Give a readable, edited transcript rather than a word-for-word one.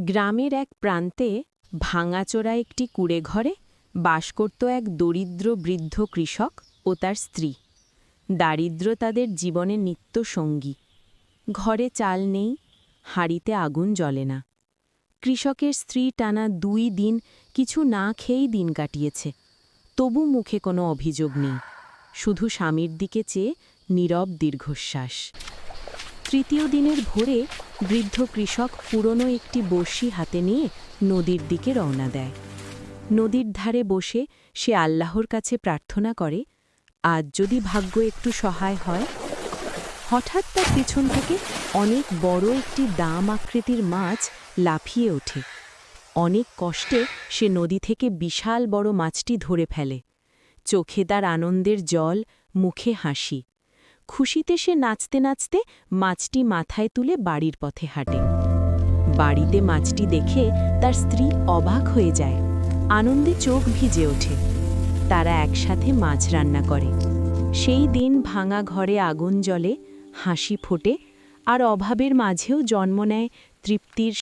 গ্রামের এক প্রান্তে ভাঙাচোরা একটি কুঁড়েঘরে বাস করত এক দরিদ্র বৃদ্ধ কৃষক ও তার স্ত্রী। দারিদ্র্য তাদের জীবনের নিত্য সঙ্গী। ঘরে চাল নেই, হাঁড়িতে আগুন জ্বলে না। কৃষকের স্ত্রী টানা 2 দিন কিছু না খেয়েই দিন কাটিয়েছে। তবু মুখে কোনো অভিযোগ নেই, শুধু স্বামীর দিকে চেয়ে নীরব দীর্ঘশ্বাস। তৃতীয় দিনের ভোরে বৃদ্ধ কৃষক পুরনো একটি বড়শি হাতে নিয়ে নদীর দিকে রওনা দেয়। নদীর ধারে বসে সে আল্লাহর কাছে প্রার্থনা করে, আজ যদি ভাগ্য একটু সহায় হয়। হঠাৎ তার পিছন থেকে অনেক বড় একটি দাম আকৃতির মাছ লাফিয়ে ওঠে। অনেক কষ্টে সে নদী থেকে বিশাল বড় মাছটি ধরে ফেলে। চোখে তার আনন্দের জল, মুখে হাসি। খুশিতে সে নাচতে নাচতে মাছটি মাথায় তুলে বাড়ির পথে হাঁটে। বাড়িতে মাছটি দেখে তার স্ত্রী অবাক হয়ে যায়, আনন্দে চোখ ভিজে ওঠে। তারা একসাথে মাছ রান্না করে। সেই দিন ভাঙা ঘরে আগুন জ্বলে, হাসি ফোটে, আর অভাবের মাঝেও জন্ম নেয় তৃপ্তির